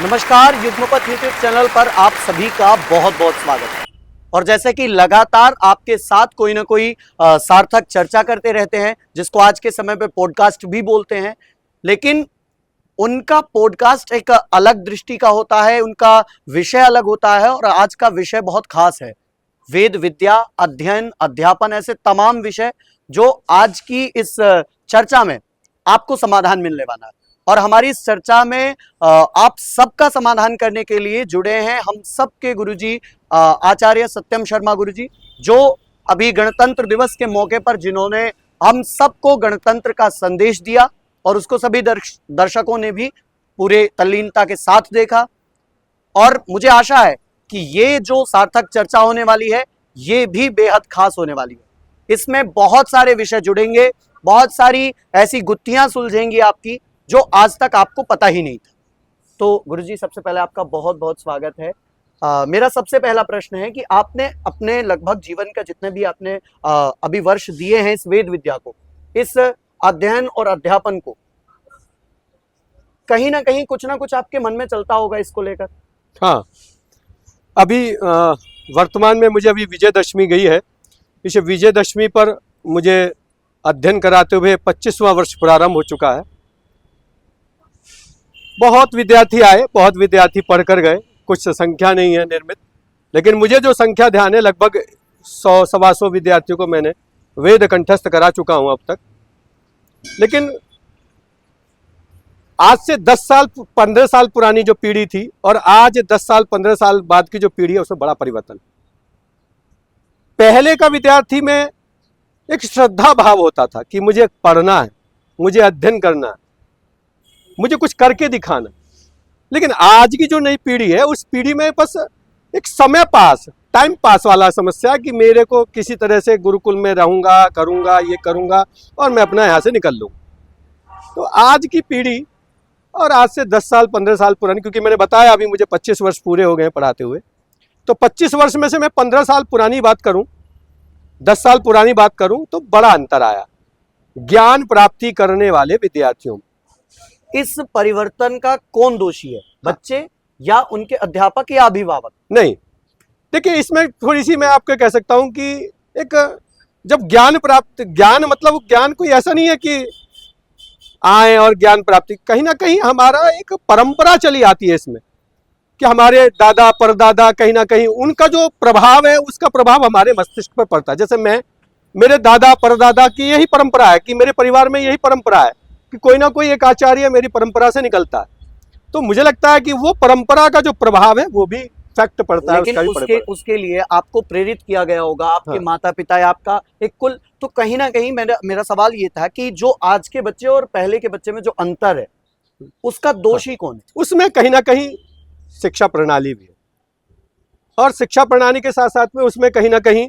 नमस्कार, युग्मपथ YouTube channel पर आप सभी का बहुत बहुत स्वागत है। और जैसे कि लगातार आपके साथ कोई ना कोई सार्थक चर्चा करते रहते हैं, जिसको आज के समय पे पॉडकास्ट भी बोलते हैं, लेकिन उनका पॉडकास्ट एक अलग दृष्टि का होता है, उनका विषय अलग होता है और आज का विषय बहुत खास है। वेद विद्या, अध्ययन, अध्यापन, ऐसे तमाम विषय जो आज की इस चर्चा में आपको समाधान मिलने वाला है। और हमारी इस चर्चा में आप सबका समाधान करने के लिए जुड़े हैं हम सबके गुरुजी आचार्य सत्यम शर्मा गुरुजी, जो अभी गणतंत्र दिवस के मौके पर जिन्होंने हम सबको गणतंत्र का संदेश दिया और उसको सभी दर्शकों ने भी पूरे तल्लीनता के साथ देखा। और मुझे आशा है कि ये जो सार्थक चर्चा होने वाली है ये भी बेहद खास होने वाली है। इसमें बहुत सारे विषय जुड़ेंगे, बहुत सारी ऐसी गुत्थियां सुलझेंगी आपकी जो आज तक आपको पता ही नहीं था। तो गुरुजी, सबसे पहले आपका बहुत बहुत स्वागत है। मेरा सबसे पहला प्रश्न है कि आपने अपने लगभग जीवन का जितने भी आपने अभी वर्ष दिए हैं इस वेद विद्या को, इस अध्ययन और अध्यापन को, कहीं ना कहीं कुछ ना कुछ आपके मन में चलता होगा इसको लेकर। हाँ, अभी वर्तमान में मुझे अभी विजयदशमी गई है। इस विजयदशमी पर मुझे अध्ययन कराते हुए 25वां वर्ष प्रारंभ हो चुका है। बहुत विद्यार्थी आए, बहुत विद्यार्थी पढ़कर गए, कुछ संख्या नहीं है निर्मित, लेकिन मुझे जो संख्या ध्यान है लगभग 100-125 विद्यार्थियों को मैंने वेद कंठस्थ करा चुका हूं अब तक। लेकिन आज से 10 साल 15 साल पुरानी जो पीढ़ी थी और आज 10 साल 15 साल बाद की जो पीढ़ी है उसमें बड़ा परिवर्तन। पहले का विद्यार्थी में एक श्रद्धा भाव होता था कि मुझे पढ़ना है, मुझे अध्ययन करना है, मुझे कुछ करके दिखाना। लेकिन आज की जो नई पीढ़ी है उस पीढ़ी में बस एक समय पास, टाइम पास वाला समस्या कि मेरे को किसी तरह से गुरुकुल में रहूंगा, करूंगा, ये करूंगा और मैं अपना यहाँ से निकल लूँ। तो आज की पीढ़ी और आज से 10 साल 15 साल पुरानी, क्योंकि मैंने बताया अभी मुझे 25 वर्ष पूरे हो गए हैं पढ़ाते हुए, तो 25 वर्ष में से मैं 15 साल पुरानी बात करूं, 10 साल पुरानी बात करूं तो बड़ा अंतर आया ज्ञान प्राप्ति करने वाले विद्यार्थियों में। इस परिवर्तन का कौन दोषी है, बच्चे या उनके अध्यापक या अभिभावक? नहीं, देखिए इसमें थोड़ी सी मैं आपको कह सकता हूं कि एक जब ज्ञान प्राप्त, ज्ञान मतलब ज्ञान कोई ऐसा नहीं है कि आए और ज्ञान प्राप्ति, कहीं ना कहीं हमारा एक परंपरा चली आती है इसमें कि हमारे दादा परदादा कहीं ना कहीं उनका जो प्रभाव है उसका प्रभाव हमारे मस्तिष्क पर पड़ता है। जैसे मेरे दादा परदादा की यही परंपरा है कि मेरे परिवार में यही परंपरा है कि कोई ना कोई एक आचार्य मेरी परंपरा से निकलता है। तो मुझे लगता है कि वो परंपरा का जो प्रभाव है वो भी फैक्ट पड़ता है। लेकिन उसके लिए आपको प्रेरित किया गया होगा, आपके माता पिता या आपका एक कुल। तो कहीं ना कहीं मेरा सवाल ये था कि जो आज के बच्चे और पहले के बच्चे में जो अंतर है उसका दोषी कौन है? उसमें कहीं ना कहीं शिक्षा प्रणाली भी है, और शिक्षा प्रणाली के साथ साथ में उसमें कहीं ना कहीं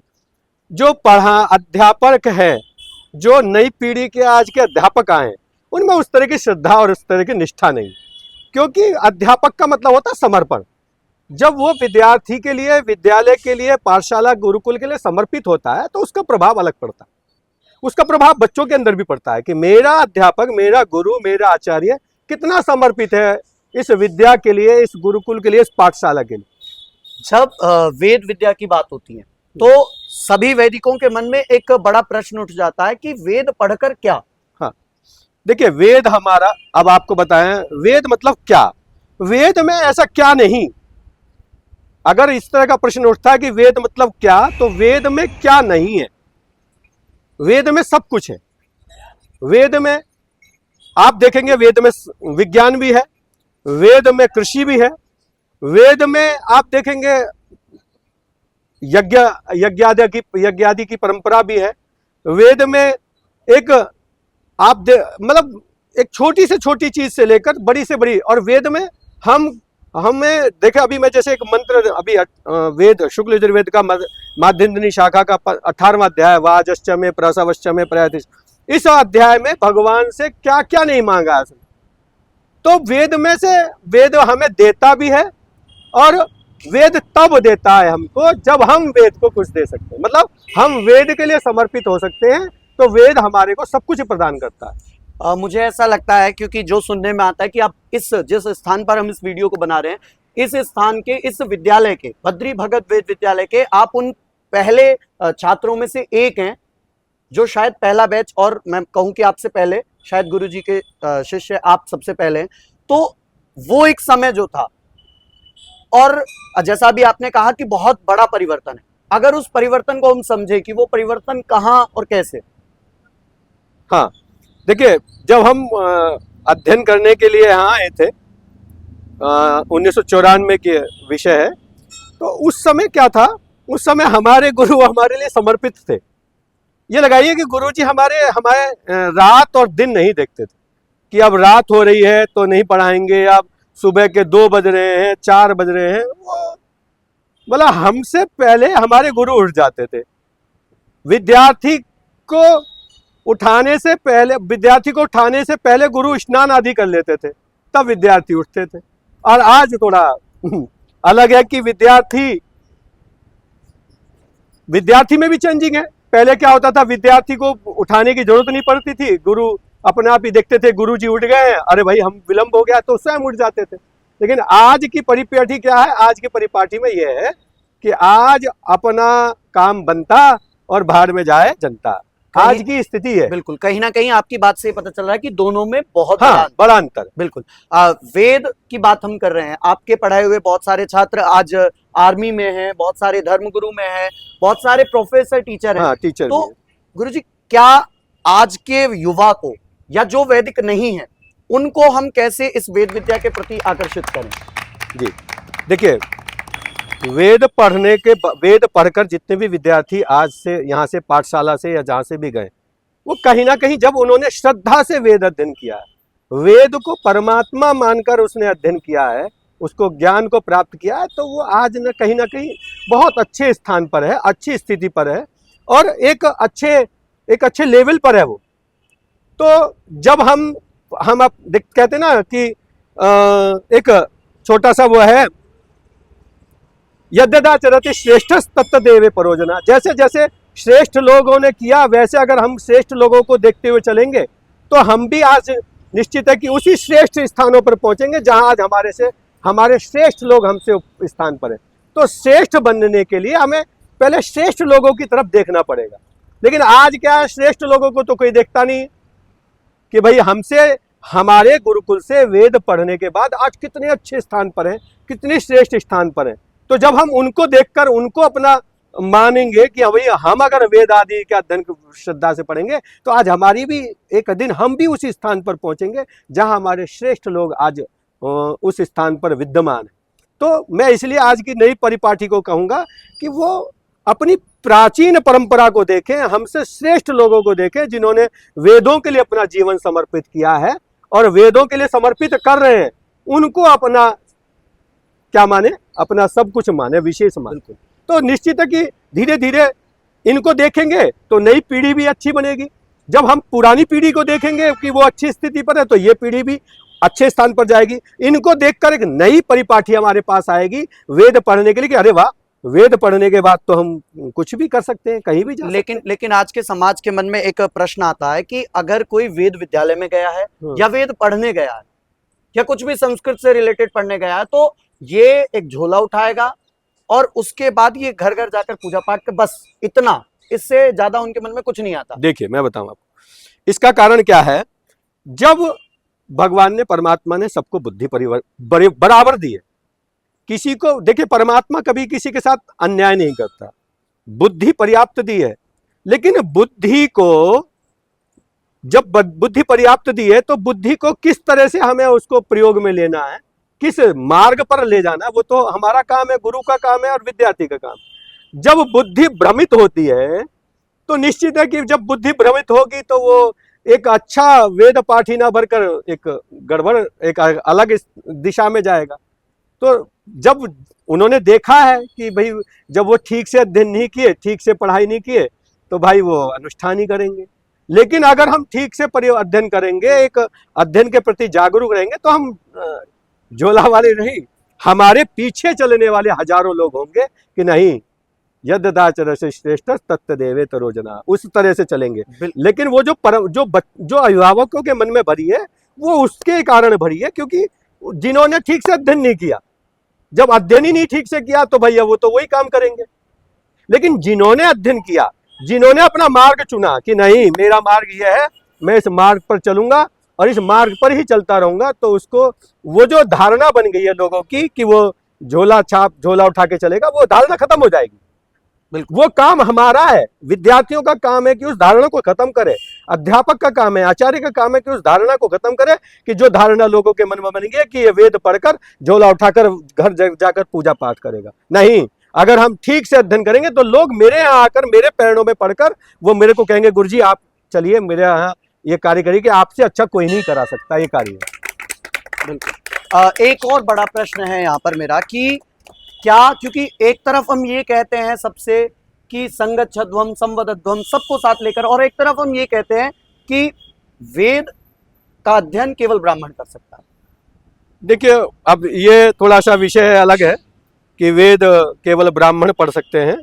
जो अध्यापक है, जो नई पीढ़ी के आज के अध्यापक आए हैं उनमें उस तरह की श्रद्धा और उस तरह की निष्ठा नहीं। क्योंकि अध्यापक का मतलब होता है समर्पण। जब वो विद्यार्थी के लिए, विद्यालय के लिए, पाठशाला गुरुकुल के लिए समर्पित होता है तो उसका प्रभाव अलग पड़ता है। उसका प्रभाव बच्चों के अंदर भी पड़ता है कि मेरा अध्यापक, मेरा गुरु, मेरा आचार्य कितना समर्पित है इस विद्या के लिए, इस गुरुकुल के लिए, इस पाठशाला के लिए। जब वेद विद्या की बात होती है तो सभी वैदिकों के मन में एक बड़ा प्रश्न उठ जाता है कि वेद पढ़कर क्या। देखिए वेद हमारा, अब आपको बताएं वेद मतलब क्या, वेद में ऐसा क्या नहीं। अगर इस तरह का प्रश्न उठता है कि वेद मतलब क्या, तो वेद में क्या नहीं है? वेद में सब कुछ है। वेद में आप देखेंगे, वेद में विज्ञान भी है, वेद में कृषि भी है, वेद में आप देखेंगे यज्ञादि की परंपरा भी है। वेद में एक मतलब एक छोटी से छोटी चीज से लेकर बड़ी से बड़ी, और वेद में हमें देखे, अभी मैं जैसे एक मंत्र, अभी वेद शुक्ल यजुर्वेद का माध्यन्दिनी शाखा का 18वां अध्याय, वाजश्च में प्रसवश्च में प्रयातिश, इस अध्याय में भगवान से क्या क्या नहीं मांगा है। तो वेद में से वेद हमें देता भी है, और वेद तब देता है हमको जब हम वेद को कुछ दे सकते हैं। मतलब हम वेद के लिए समर्पित हो सकते हैं तो वेद हमारे को सब कुछ प्रदान करता है। मुझे ऐसा लगता है, क्योंकि जो सुनने में आता है कि आप जिस स्थान पर हम इस वीडियो को बना रहे हैं, इस स्थान के, इस विद्यालय के, बद्री भगत वेद विद्यालय के आप उन पहले छात्रों में से एक हैं, जो शायद पहला बैच, और मैं कहूं कि आपसे पहले शायद गुरुजी के शिष्य आप सबसे पहले हैं। तो वो एक समय जो था, और जैसा भी आपने कहा कि बहुत बड़ा परिवर्तन है, अगर उस परिवर्तन को हम समझे कि वो परिवर्तन कहाँ और कैसे। हाँ, देखिए, जब हम अध्ययन करने के लिए यहाँ आए थे, 1994 के विषय है, तो उस समय क्या था, उस समय हमारे गुरु हमारे लिए समर्पित थे। ये लगाइए कि गुरुजी हमारे रात और दिन नहीं देखते थे कि अब रात हो रही है तो नहीं पढ़ाएंगे, अब सुबह के 2 बज रहे हैं, 4 बज रहे हैं, बोला हमसे पहले हमारे गुरु उठ जाते थे। विद्यार्थी को उठाने से पहले गुरु स्नान आदि कर लेते थे, तब विद्यार्थी उठते थे। और आज थोड़ा अलग है कि विद्यार्थी में भी चेंजिंग है। पहले क्या होता था, विद्यार्थी को उठाने की जरूरत नहीं पड़ती थी, गुरु अपने आप ही देखते थे गुरुजी उठ गए हैं, अरे भाई हम विलंब हो गया, तो स्वयं उठ जाते थे। लेकिन आज की परिपाटी क्या है, आज की परिपाटी में यह है कि आज अपना काम बनता और बाहर में जाए जनता, आज की स्थिति है। बिल्कुल, कहीं ना कहीं आपकी बात से पता चल रहा है कि दोनों में बहुत बड़ा अंतर। बिल्कुल। वेद की बात हम कर रहे हैं, आपके पढ़ाए हुए बहुत सारे छात्र आज आर्मी में हैं, बहुत सारे धर्मगुरु में हैं, बहुत सारे प्रोफेसर, टीचर हैं। टीचर। तो गुरुजी, क्या आज के युवा को, या जो वैदिक नहीं है, उनको हम कैसे इस वेद विद्या के प्रति आकर्षित करें? जी, देखिए, वेद पढ़कर जितने भी विद्यार्थी आज से यहाँ से पाठशाला से या जहाँ से भी गए, वो कहीं ना कहीं जब उन्होंने श्रद्धा से वेद अध्ययन किया है, वेद को परमात्मा मानकर उसने अध्ययन किया है, उसको ज्ञान को प्राप्त किया है, तो वो आज न कहीं बहुत अच्छे स्थान पर है, अच्छी स्थिति पर है, और एक अच्छे लेवल पर है वो। तो जब हम कहते ना कि एक छोटा सा वो है, यद्यदाचरति श्रेष्ठ तत्तदेव परोजना, जैसे जैसे श्रेष्ठ लोगों ने किया, वैसे अगर हम श्रेष्ठ लोगों को देखते हुए चलेंगे तो हम भी आज निश्चित है कि उसी श्रेष्ठ स्थानों पर पहुंचेंगे जहां आज हमारे श्रेष्ठ लोग हमसे स्थान पर है। तो श्रेष्ठ बनने के लिए हमें पहले श्रेष्ठ लोगों की तरफ देखना पड़ेगा। लेकिन आज क्या है, श्रेष्ठ लोगों को तो कोई देखता नहीं कि भाई हमारे गुरुकुल से वेद पढ़ने के बाद आज कितने अच्छे स्थान पर हैं, कितने श्रेष्ठ स्थान पर हैं। तो जब हम उनको देखकर उनको अपना मानेंगे कि भाई हम अगर वेद आदि के अध्ययन श्रद्धा से पढ़ेंगे, तो आज हमारी भी एक दिन हम भी उसी स्थान पर पहुंचेंगे जहां हमारे श्रेष्ठ लोग आज उस स्थान पर विद्यमान है। तो मैं इसलिए आज की नई परिपाटी को कहूँगा कि वो अपनी प्राचीन परंपरा को देखें, हमसे श्रेष्ठ लोगों को देखें जिन्होंने वेदों के लिए अपना जीवन समर्पित किया है और वेदों के लिए समर्पित कर रहे हैं, उनको अपना क्या माने, अपना सब कुछ माने, विशेष माने। तो निश्चित है कि धीरे धीरे इनको देखेंगे तो नई पीढ़ी भी अच्छी बनेगी। जब हम पुरानी पीढ़ी को देखेंगे कि वो अच्छी स्थिति पर है, तो ये पीढ़ी भी अच्छे स्थान पर जाएगी। इनको देखकर एक नई परिपाटी हमारे पास आएगी वेद पढ़ने के लिए कि अरे वाह, वेद पढ़ने के बाद तो हम कुछ भी कर सकते हैं, कहीं भी जा सकते हैं। लेकिन आज के समाज के मन में एक प्रश्न आता है कि अगर कोई वेद विद्यालय में गया है या वेद पढ़ने गया है या कुछ भी संस्कृत से रिलेटेड पढ़ने गया है, तो ये एक झोला उठाएगा और उसके बाद ये घर घर जाकर पूजा पाठ कर, बस इतना, इससे ज्यादा उनके मन में कुछ नहीं आता। देखिए, मैं बताऊं आपको इसका कारण क्या है। जब भगवान ने, परमात्मा ने सबको बुद्धि बराबर दी है, किसी को, देखिए, परमात्मा कभी किसी के साथ अन्याय नहीं करता, बुद्धि पर्याप्त दी है। लेकिन बुद्धि को, जब बुद्धि पर्याप्त दी है, तो बुद्धि को किस तरह से हमें उसको प्रयोग में लेना है, किस मार्ग पर ले जाना है, वो तो हमारा काम है, गुरु का काम है और विद्यार्थी का काम। जब बुद्धि भ्रमित होती है तो निश्चित है कि जब बुद्धि भ्रमित होगी तो वो एक अच्छा वेद पाठ ही ना भरकर एक गड़बड़, एक अलग दिशा में जाएगा। तो जब उन्होंने देखा है कि भाई जब वो ठीक से अध्ययन नहीं किए, ठीक से पढ़ाई नहीं किए, तो भाई वो अनुष्ठान ही करेंगे। लेकिन अगर हम ठीक से अध्ययन करेंगे, एक अध्ययन के प्रति जागरूक रहेंगे, तो हम झोला वाले नहीं, हमारे पीछे चलने वाले हजारों लोग होंगे कि नहीं, यद्दाचरस्य श्रेष्ठ तत्तदेवे तरोजना, उस तरह से चलेंगे। बिल्कुल। लेकिन वो जो अभिभावकों के मन में भरी है वो उसके कारण भरी है, क्योंकि जिन्होंने ठीक से अध्ययन नहीं किया, जब अध्ययन ही नहीं ठीक से किया तो भैया वो तो वही काम करेंगे। लेकिन जिन्होंने अध्ययन किया, जिन्होंने अपना मार्ग चुना कि नहीं मेरा मार्ग यह है, मैं इस मार्ग पर चलूंगा और इस मार्ग पर ही चलता रहूंगा, तो उसको वो जो धारणा बन गई है लोगों की कि वो झोला उठा के चलेगा, वो धारणा खत्म हो जाएगी। बिल्कुल। वो काम हमारा है, विद्यार्थियों का काम है कि उस धारणा को खत्म करे, अध्यापक का काम है, आचार्य का काम है कि उस धारणा को खत्म करे कि जो धारणा लोगों के मन में बन गई है कि ये वेद पढ़कर झोला उठाकर घर जाकर पूजा पाठ करेगा। नहीं, अगर हम ठीक से अध्ययन करेंगे तो लोग मेरे यहाँ आकर मेरे पैरों में पढ़कर वो मेरे को कहेंगे गुरुजी आप चलिए मेरे यहाँ ये कार्य करिए, कि आपसे अच्छा कोई नहीं करा सकता ये कार्य। बिल्कुल। एक और बड़ा प्रश्न है यहाँ पर मेरा कि क्या, क्योंकि एक तरफ हम ये कहते हैं सबसे कि संगच्छध्वम संवदध्वम सबको साथ लेकर, और एक तरफ हम ये कहते हैं कि वेद का अध्ययन केवल ब्राह्मण कर सकता है। देखिए, अब ये थोड़ा सा विषय अलग है कि वेद केवल ब्राह्मण पढ़ सकते हैं।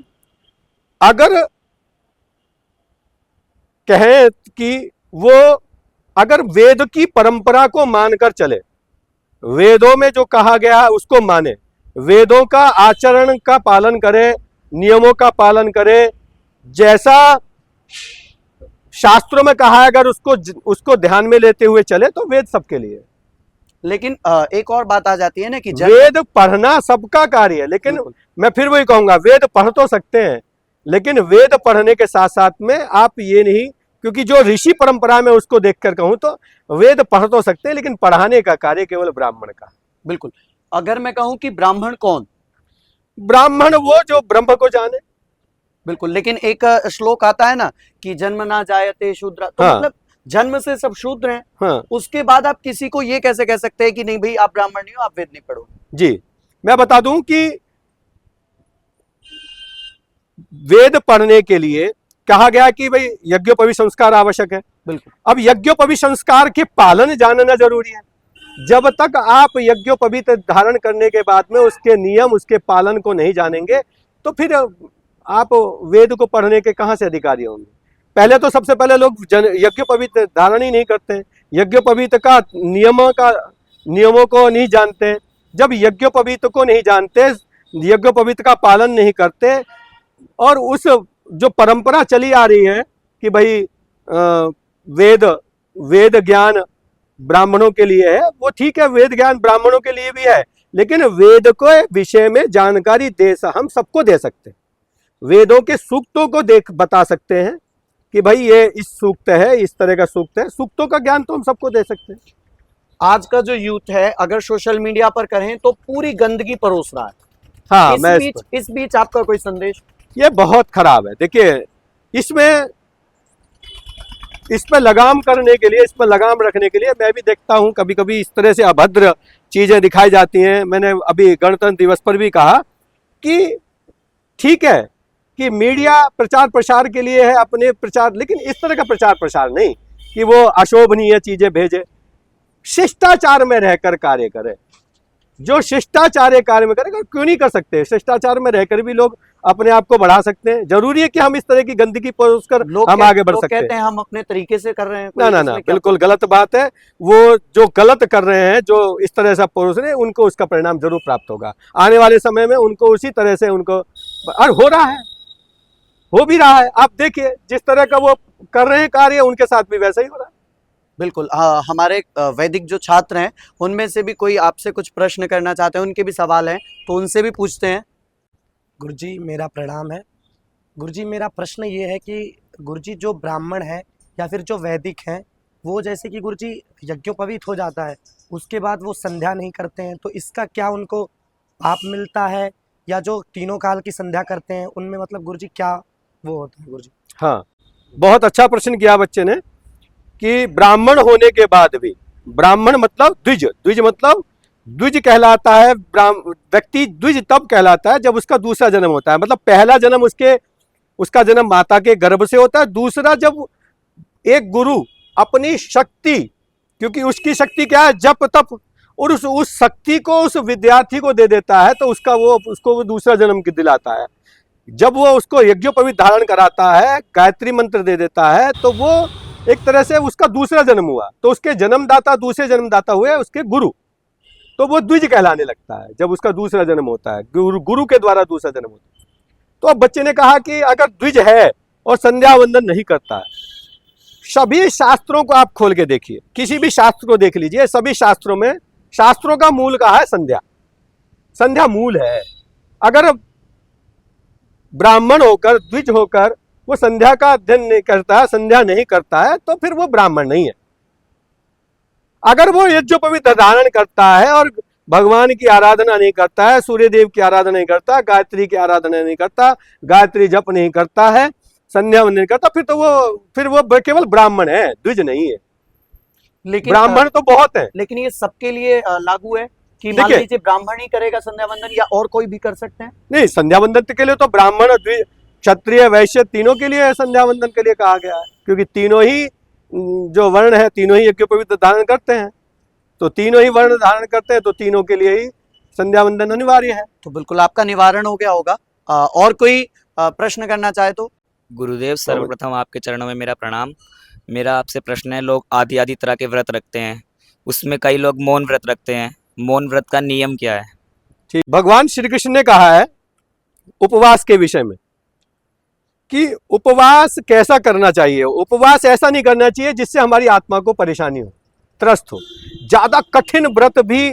अगर कहें कि वो अगर वेद की परंपरा को मानकर चले, वेदों में जो कहा गया है उसको माने, वेदों का आचरण का पालन करे, नियमों का पालन करे, जैसा शास्त्रों में कहा है अगर उसको ध्यान में लेते हुए चले तो वेद सबके लिए। लेकिन एक और बात आ जाती है ना कि वेद पढ़ना सबका कार्य है, लेकिन मैं फिर वही कहूंगा वेद पढ़ तो सकते हैं, लेकिन वेद पढ़ने के साथ साथ में आप ये नहीं, क्योंकि जो ऋषि परंपरा में उसको देखकर कहूं तो वेद पढ़ तो सकते हैं, लेकिन पढ़ाने का कार्य केवल ब्राह्मण का। बिल्कुल। अगर मैं कहूं कि ब्राह्मण कौन? ब्राह्मण वो जो ब्रह्म को जाने। बिल्कुल। लेकिन एक श्लोक आता है ना कि जन्म ना जायते शूद्र, तो हाँ। मतलब जन्म से सब शूद्र हैं। हाँ। उसके बाद आप किसी को ये कैसे कह सकते हैं कि नहीं भाई आप ब्राह्मण नहीं हो, आप वेद नहीं पढ़ो? जी, मैं बता दूं कि वेद पढ़ने के लिए कहा गया कि भाई यज्ञोपवीत संस्कार आवश्यक है। बिल्कुल। अब यज्ञोपवीत संस्कार के पालन जानना जरूरी है। जब तक आप यज्ञोपवीत धारण करने के बाद में उसके नियम उसके पालन को नहीं जानेंगे तो फिर आप वेद को पढ़ने के कहां से अधिकारी होंगे। पहले तो सबसे पहले लोग यज्ञोपवीत धारण ही नहीं करते, यज्ञोपवीत का नियमों को नहीं जानते। जब यज्ञोपवीत को नहीं जानते, यज्ञोपवीत का पालन नहीं करते, और उस जो परंपरा चली आ रही है कि भाई वेद ज्ञान ब्राह्मणों के लिए है, वो ठीक है, वेद ज्ञान ब्राह्मणों के लिए भी है, लेकिन वेद के विषय में जानकारी हम सबको दे सकते हैं। वेदों के सूक्तों को बता सकते हैं कि भाई ये इस सूक्त है, इस तरह का सूक्त है, सूक्तों का ज्ञान तो हम सबको दे सकते हैं। आज का जो यूथ है अगर सोशल मीडिया पर करें तो पूरी गंदगी परोस रहा है। हाँ, इस बीच आपका कोई संदेश? ये बहुत खराब है। देखिए, इसमें लगाम करने के लिए, इसमें लगाम रखने के लिए मैं भी देखता हूं कभी कभी इस तरह से अभद्र चीजें दिखाई जाती हैं। मैंने अभी गणतंत्र दिवस पर भी कहा कि ठीक है कि मीडिया प्रचार प्रसार के लिए है, अपने प्रचार, लेकिन इस तरह का प्रचार प्रसार नहीं कि वो अशोभनीय चीजें भेजे। शिष्टाचार में रहकर कार्य करे, जो शिष्टाचार कार्य में करेगा क्यों नहीं कर सकते। शिष्टाचार में रहकर भी लोग अपने आप को बढ़ा सकते हैं। जरूरी है कि हम इस तरह की गंदगी परोसकर हम आगे बढ़ सकते हैं। कहते हैं हम अपने तरीके से कर रहे हैं। ना, बिल्कुल गलत बात है। वो जो गलत कर रहे हैं, जो इस तरह से परोस रहे हैं, उनको उसका परिणाम जरूर प्राप्त होगा आने वाले समय में। उनको उसी तरह से उनको, और हो रहा है, हो भी रहा है। आप देखिए जिस तरह का वो कर रहे हैं कार्य, उनके साथ भी वैसा ही हो रहा है। बिल्कुल। हमारे वैदिक जो छात्र हैं उनमें से भी कोई आपसे कुछ प्रश्न करना चाहते हैं, उनके भी सवाल हैं तो उनसे भी पूछते हैं। गुरुजी मेरा प्रणाम है। गुरुजी मेरा प्रश्न ये है कि गुरुजी जो ब्राह्मण है या फिर जो वैदिक हैं, वो जैसे कि गुरुजी यज्ञोपवीत हो जाता है उसके बाद वो संध्या नहीं करते हैं, तो इसका क्या उनको पाप मिलता है, या जो तीनों काल की संध्या करते हैं उनमें मतलब गुरुजी क्या वो होता है? गुरुजी हाँ, बहुत अच्छा प्रश्न किया बच्चे ने कि ब्राह्मण होने के बाद भी, ब्राह्मण मतलब द्विज मतलब द्विज कहलाता है। व्यक्ति द्विज तब कहलाता है जब उसका दूसरा जन्म होता है। मतलब पहला जन्म उसका जन्म माता के गर्भ से होता है। दूसरा, जब एक गुरु अपनी शक्ति, क्योंकि उसकी शक्ति क्या है, जप तप, और उस शक्ति को उस विद्यार्थी को दे देता है तो उसको वो दूसरा जन्म दिलाता है। जब वो उसको यज्ञोपवीत धारण कराता है, गायत्री मंत्र दे देता है, तो वो एक तरह से उसका दूसरा जन्म हुआ। तो उसके जन्मदाता दूसरे जन्मदाता हुए उसके गुरु, तो वो द्विज कहलाने लगता है जब उसका दूसरा जन्म होता है, गुरु के द्वारा दूसरा जन्म होता है। तो अब बच्चे ने कहा कि अगर द्विज है और संध्या वंदन नहीं करता है, सभी शास्त्रों को आप खोल के देखिए, किसी भी शास्त्र को देख लीजिए, सभी शास्त्रों में शास्त्रों का मूल कहा है संध्या, संध्या मूल है। अगर ब्राह्मण होकर द्विज होकर वो संध्या का अध्ययन नहीं करता है, संध्या नहीं करता है, तो फिर वो ब्राह्मण नहीं है। अगर वो यज्ञोपवीत धारण करता है और भगवान की आराधना नहीं करता है, सूर्य देव की आराधना नहीं करता, गायत्री की आराधना नहीं करता, गायत्री जप नहीं करता है, संध्या नहीं करता, फिर वो केवल ब्राह्मण है, द्विज नहीं है। लेकिन ब्राह्मण तो बहुत है, लेकिन ये सबके लिए लागू है कि मान देखिए, लीजिए ब्राह्मण ही करेगा संध्या वंदन या और कोई भी कर सकते हैं? नहीं, संध्या वंदन के लिए तो ब्राह्मण क्षत्रिय वैश्य तीनों के लिए संध्या वंदन के लिए कहा गया है, क्योंकि तीनों ही जो वर्ण है तीनों ही यज्ञोपवीत धारण करते हैं, तो तीनों ही वर्ण धारण करते हैं, तो तीनों के लिए ही संध्या वंदन अनिवार्य है। तो बिल्कुल आपका निवारण हो गया होगा। और कोई प्रश्न करना चाहे तो? गुरुदेव, सर्वप्रथम आपके चरणों में मेरा प्रणाम। मेरा आपसे प्रश्न है, लोग आदि आदि तरह के व्रत रखते हैं, उसमें कई लोग मौन व्रत रखते हैं, मौन व्रत का नियम क्या है? ठीक, भगवान श्री कृष्ण ने कहा है उपवास के विषय में कि उपवास कैसा करना चाहिए। उपवास ऐसा नहीं करना चाहिए जिससे हमारी आत्मा को परेशानी हो, त्रस्त हो। ज्यादा कठिन व्रत भी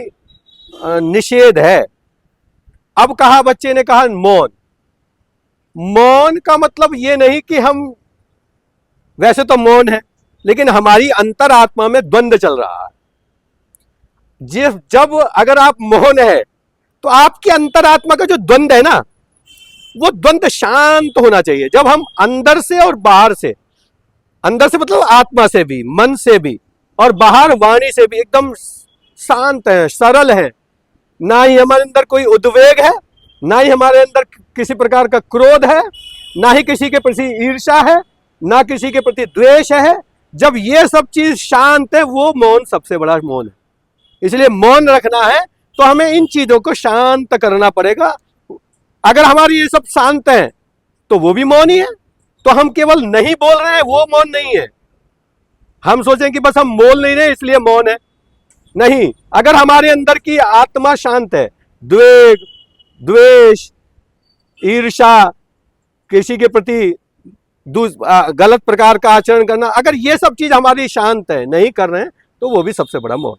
निषेध है। अब कहा बच्चे ने कहा मौन। मौन का मतलब ये नहीं कि हम, वैसे तो मौन है लेकिन हमारी अंतरात्मा में द्वंद्व चल रहा है। जब अगर आप मौन है तो आपकी अंतरात्मा का जो द्वंद्व है ना, वो द्वंद्व शांत होना चाहिए। जब हम अंदर से और बाहर से, अंदर से मतलब आत्मा से भी, मन से भी, और बाहर वाणी से भी एकदम शांत है, सरल है, ना ही हमारे अंदर कोई उद्वेग है, ना ही हमारे अंदर किसी प्रकार का क्रोध है, ना ही किसी के प्रति ईर्ष्या है, ना किसी के प्रति द्वेष है। जब ये सब चीज शांत है, वो मौन सबसे बड़ा मौन है। इसलिए मौन रखना है तो हमें इन चीजों को शांत करना पड़ेगा। अगर हमारी ये सब शांत है तो वो भी मौन ही है। तो हम केवल नहीं बोल रहे हैं, वो मौन नहीं है। हम सोचें कि बस हम बोल नहीं रहे इसलिए मौन है, नहीं। अगर हमारे अंदर की आत्मा शांत है, द्वेष, ईर्ष्या, किसी के प्रति गलत प्रकार का आचरण करना, अगर ये सब चीज हमारी शांत है, नहीं कर रहे हैं, तो वो भी सबसे बड़ा मौन।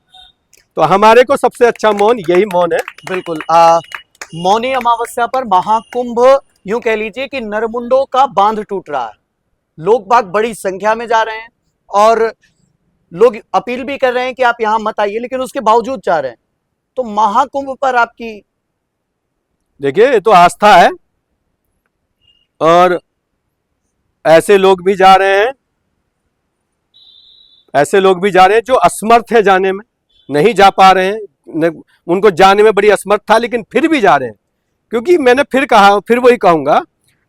तो हमारे को सबसे अच्छा मौन यही मौन है। बिल्कुल। मौनी अमावस्या पर महाकुंभ, यूं कह लीजिए कि नरमुंडों का बांध टूट रहा है। लोग बाग बड़ी संख्या में जा रहे हैं और लोग अपील भी कर रहे हैं कि आप यहां मत आइए, लेकिन उसके बावजूद जा रहे हैं। तो महाकुंभ पर आपकी? देखिए, ये तो आस्था है, और ऐसे लोग भी जा रहे हैं, ऐसे लोग भी जा रहे हैं जो असमर्थ है जाने में, नहीं जा पा रहे हैं, उनको जाने में बड़ी असमर्थ था, लेकिन फिर भी जा रहे हैं। क्योंकि मैंने फिर कहा, फिर वही कहूंगा,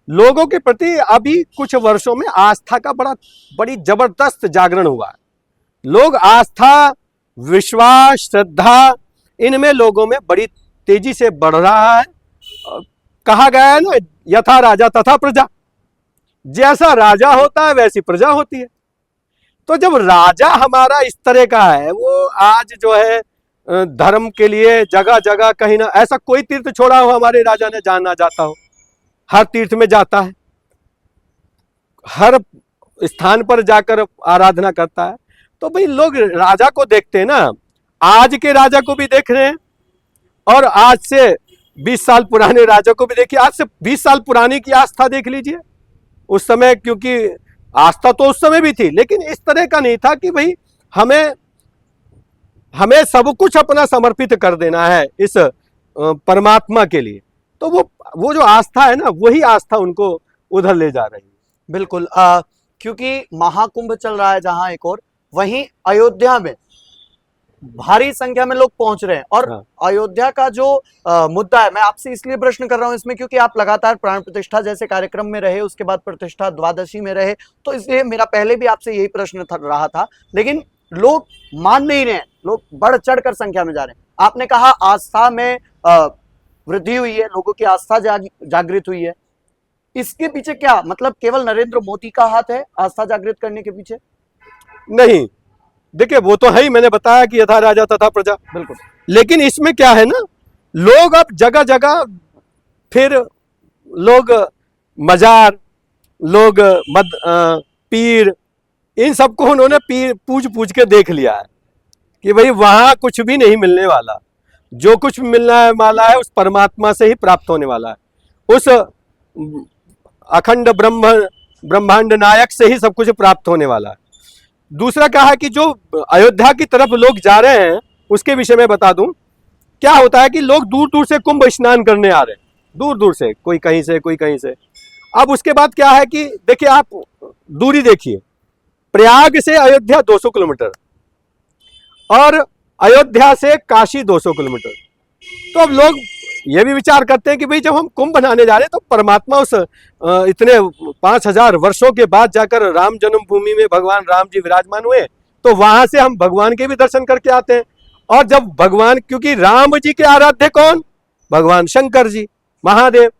लोगों के प्रति अभी कुछ वर्षों में आस्था का बड़ी जबरदस्त जागरण हुआ है। लोग आस्था, विश्वास, श्रद्धा, इनमें लोगों में बड़ी तेजी से बढ़ रहा है। कहा गया है ना, यथा राजा तथा प्रजा। जैसा राजा होता है वैसी प्रजा होती है। तो जब राजा हमारा इस तरह का है, वो आज जो है धर्म के लिए जगह जगह कहीं ना, ऐसा कोई तीर्थ छोड़ा हो हमारे राजा ने जाना जाता हो, हर तीर्थ में जाता है, हर स्थान पर जाकर आराधना करता है। तो भाई लोग राजा को देखते हैं ना, आज के राजा को भी देख रहे हैं और आज से 20 साल पुराने राजा को भी देखिए। आज से 20 साल पुरानी की आस्था देख लीजिए। उस समय, क्योंकि आस्था तो उस समय भी थी, लेकिन इस तरह का नहीं था कि भाई हमें सब कुछ अपना समर्पित कर देना है इस परमात्मा के लिए। तो वो जो आस्था है ना, वही आस्था उनको उधर ले जा रही है। बिल्कुल। क्योंकि महाकुंभ चल रहा है जहां एक और, वहीं अयोध्या में भारी संख्या में लोग पहुंच रहे हैं। और अयोध्या का जो मुद्दा है, मैं आपसे इसलिए प्रश्न कर रहा हूं इसमें क्योंकि आप लगातार प्राण प्रतिष्ठा जैसे कार्यक्रम में रहे, उसके बाद प्रतिष्ठा द्वादशी में रहे, तो इसलिए मेरा पहले भी आपसे यही प्रश्न रहा था। लेकिन लोग मान नहीं रहे हैं, लोग बढ़ चढ़ कर संख्या में जा रहे हैं। आपने कहा आस्था में वृद्धि हुई है, लोगों की आस्था जागृत हुई है, इसके पीछे क्या मतलब केवल नरेंद्र मोदी का हाथ है आस्था जागृत करने के पीछे? नहीं, देखिए वो तो है ही, मैंने बताया कि यथा राजा तथा प्रजा। बिल्कुल। लेकिन इसमें क्या है ना, लोग अब जगह जगह फिर लोग मजार, लोग पीर, इन सबको उन्होंने पीर पूछ पूछ के देख लिया है कि भाई वहां कुछ भी नहीं मिलने वाला, जो कुछ भी मिलने वाला है उस परमात्मा से ही प्राप्त होने वाला है, उस अखंड ब्रह्मांड नायक से ही सब कुछ प्राप्त होने वाला है। दूसरा क्या है कि जो अयोध्या की तरफ लोग जा रहे हैं उसके विषय में बता दूं, क्या होता है कि लोग दूर दूर से कुंभ स्नान करने आ रहे हैं, दूर दूर से, कोई कहीं से कोई कहीं से। अब उसके बाद क्या है कि देखिए आप दूरी देखिए, प्रयाग से अयोध्या 200 किलोमीटर और अयोध्या से काशी 200 किलोमीटर। तो अब लोग ये भी विचार करते हैं कि भाई जब हम कुंभ बनाने जा रहे हैं तो परमात्मा उस इतने 5000 वर्षों के बाद जाकर राम जन्मभूमि में भगवान राम जी विराजमान हुए, तो वहां से हम भगवान के भी दर्शन करके आते हैं। और जब भगवान, क्योंकि राम जी के आराध्य कौन, भगवान शंकर जी महादेव,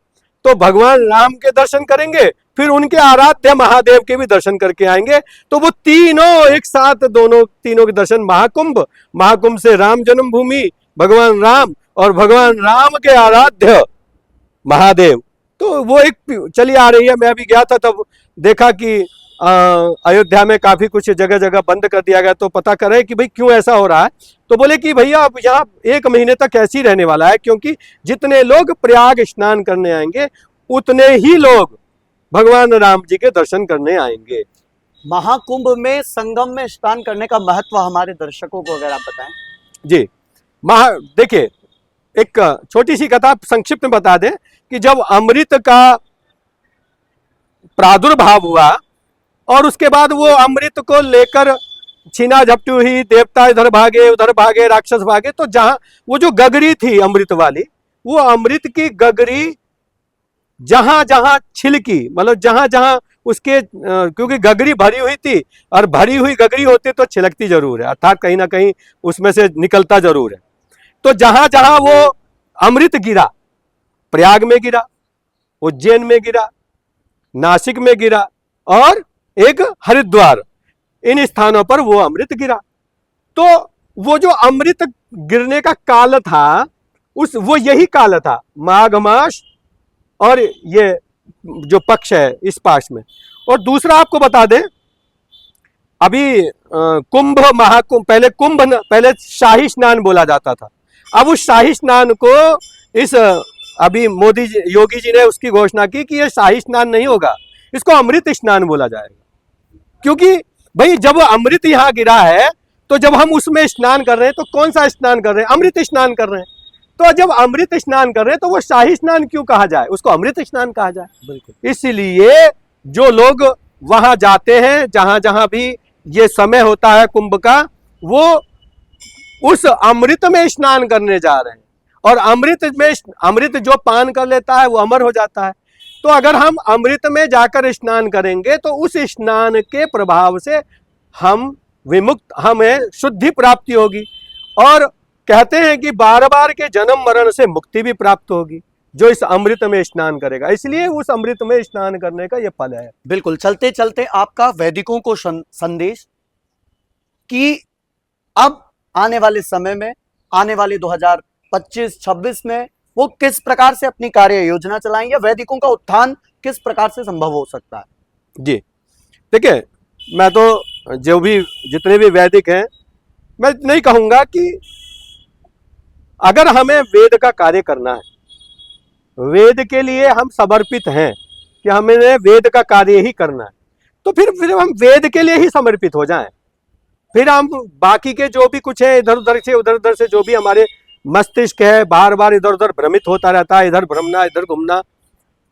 तो भगवान राम के दर्शन करेंगे, फिर उनके आराध्य महादेव के भी दर्शन करके आएंगे। तो वो तीनों एक साथ, तीनों के दर्शन, महाकुंभ से राम जन्मभूमि, भगवान राम और भगवान राम के आराध्य महादेव, तो वो एक चली आ रही है। मैं अभी गया था तब देखा कि अयोध्या में काफी कुछ जगह जगह बंद कर दिया गया, तो पता करें कि भाई क्यों ऐसा हो रहा है। तो बोले कि भैया अब यहाँ 1 महीने तक ऐसे ही रहने वाला है, क्योंकि जितने लोग प्रयाग स्नान करने आएंगे उतने ही लोग भगवान राम जी के दर्शन करने आएंगे। महाकुंभ में संगम में स्नान करने का महत्व हमारे दर्शकों को अगर आप बताएं। जी, देखिए एक छोटी सी कथा संक्षिप्त में बता दें कि जब अमृत का प्रादुर्भाव हुआ और उसके बाद वो अमृत को लेकर छीना झपटी हुई, देवता इधर भागे उधर भागे, राक्षस भागे, तो जहां वो जो गगरी थी अमृत वाली, वो अमृत की गगरी जहां जहां छिलकी, मतलब जहां जहां उसके, क्योंकि गगरी भरी हुई थी और भरी हुई गगरी होती तो छिलकती जरूर है, अर्थात कहीं ना कहीं उसमें से निकलता जरूर है। तो जहां जहां वो अमृत गिरा, प्रयाग में गिरा, उज्जैन में गिरा, नासिक में गिरा और एक हरिद्वार, इन स्थानों पर वो अमृत गिरा। तो वो जो अमृत गिरने का काल था, वो यही काल था, माघ मास और ये जो पक्ष है इस पास में। और दूसरा आपको बता दें, अभी कुंभ महाकुंभ, पहले शाही स्नान बोला जाता था। अब उस शाही स्नान को इस अभी मोदी जी, योगी जी ने उसकी घोषणा की कि ये शाही स्नान नहीं होगा, इसको अमृत स्नान बोला जाएगा। क्योंकि भाई जब अमृत यहाँ गिरा है तो जब हम उसमें स्नान कर रहे हैं तो कौन सा स्नान कर रहे हैं, अमृत स्नान कर रहे हैं। तो जब अमृत स्नान कर रहे हैं तो वो शाही स्नान क्यों कहा जाए, उसको अमृत स्नान कहा जाए। बिल्कुल। इसलिए जो लोग वहां जाते हैं, जहां जहां भी ये समय होता है कुंभ का, वो उस अमृत में स्नान करने जा रहे हैं। और अमृत जो पान कर लेता है वो अमर हो जाता है। तो अगर हम अमृत में जाकर स्नान करेंगे तो उस स्नान के प्रभाव से हमें शुद्धि प्राप्ति होगी। और कहते हैं कि बार बार के जन्म मरण से मुक्ति भी प्राप्त होगी जो इस अमृत में स्नान करेगा। इसलिए उस अमृत में स्नान करने का ये फल है। बिल्कुल। चलते चलते आपका वैदिकों को संदेश कि अब आने वाले समय में, आने वाले 2025-26 में वो किस प्रकार से अपनी कार्य योजना चलाएंगे, वैदिकों का उत्थान किस प्रकार से संभव हो सकता है। जी देखिए, मैं तो जो भी जितने भी वैदिक हैं, मैं नहीं कहूंगा कि अगर हमें वेद का कार्य करना है, वेद के लिए हम समर्पित हैं कि हमें वेद का कार्य ही करना है, तो फिर हम वेद के लिए ही समर्पित हो जाएं। फिर हम बाकी के जो भी कुछ है इधर उधर से जो भी हमारे मस्तिष्क है बार बार इधर उधर भ्रमित होता रहता है, इधर भ्रमना इधर घूमना,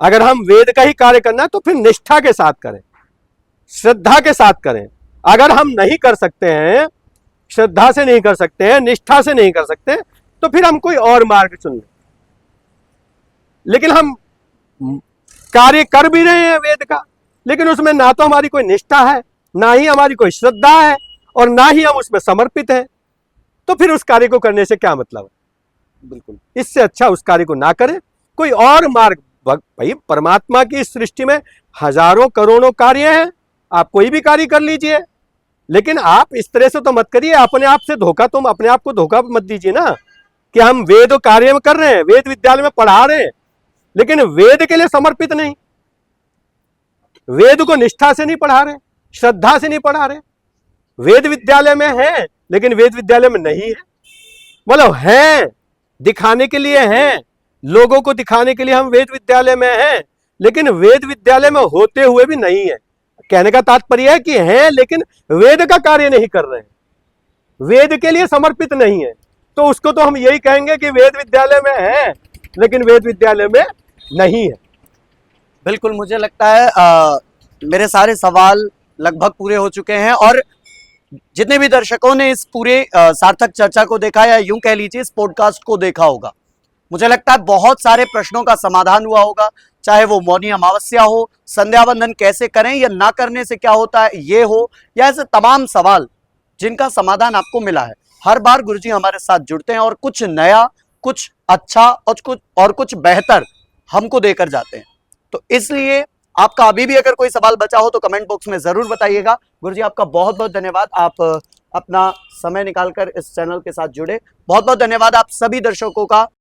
अगर हम वेद का ही कार्य करना है तो फिर निष्ठा के साथ करें, श्रद्धा के साथ करें। अगर हम नहीं कर सकते हैं, श्रद्धा से नहीं कर सकते हैं, निष्ठा से नहीं कर सकते, तो फिर हम कोई और मार्ग चुन लें। लेकिन हम कार्य कर भी रहे हैं वेद का, लेकिन उसमें ना तो हमारी कोई निष्ठा है, ना ही हमारी कोई श्रद्धा है, और ना ही हम उसमें समर्पित हैं, तो फिर उस कार्य को करने से क्या मतलब है। बिल्कुल। इससे अच्छा उस कार्य को ना करें, कोई और मार्ग भाई परमात्मा की इस सृष्टि में हजारों करोड़ों कार्य हैं, आप कोई भी कार्य कर लीजिए, लेकिन आप इस तरह से तो मत करिए, अपने आप से धोखा, तुम अपने आप को धोखा मत दीजिए ना कि हम वेद कार्य में कर रहे हैं, वेद विद्यालय में पढ़ा रहे हैं, लेकिन वेद के लिए समर्पित नहीं, वेद को निष्ठा से नहीं पढ़ा रहे, श्रद्धा से नहीं पढ़ा रहे। वेद विद्यालय में है लेकिन वेद विद्यालय में नहीं है, मतलब है दिखाने के लिए है, लोगों को दिखाने के लिए हम वेद विद्यालय में हैं, लेकिन वेद विद्यालय में होते हुए भी नहीं है। कहने का तात्पर्य है कि हैं लेकिन वेद का कार्य नहीं कर रहे हैं, वेद के लिए समर्पित नहीं है, तो उसको तो हम यही कहेंगे कि वेद विद्यालय में है लेकिन वेद विद्यालय में नहीं है। बिल्कुल, मुझे लगता है मेरे सारे सवाल लगभग पूरे हो चुके हैं और जितने भी दर्शकों ने इस पूरे सार्थक चर्चा को देखा या यूं कह लीजिए इस पॉडकास्ट को देखा होगा, मुझे लगता है बहुत सारे प्रश्नों का समाधान हुआ होगा, चाहे वो मौनी अमावस्या हो, संध्या बंदन कैसे करें या ना करने से क्या होता है ये हो, या ऐसे तमाम सवाल जिनका समाधान आपको मिला है। हर बार गुरुजी हमारे साथ जुड़ते हैं और कुछ नया, कुछ अच्छा और कुछ बेहतर हमको देकर जाते हैं। तो इसलिए आपका अभी भी अगर कोई सवाल बचा हो तो कमेंट बॉक्स में जरूर बताइएगा। गुरुजी आपका बहुत बहुत धन्यवाद, आप अपना समय निकालकर इस चैनल के साथ जुड़े। बहुत बहुत धन्यवाद आप सभी दर्शकों का।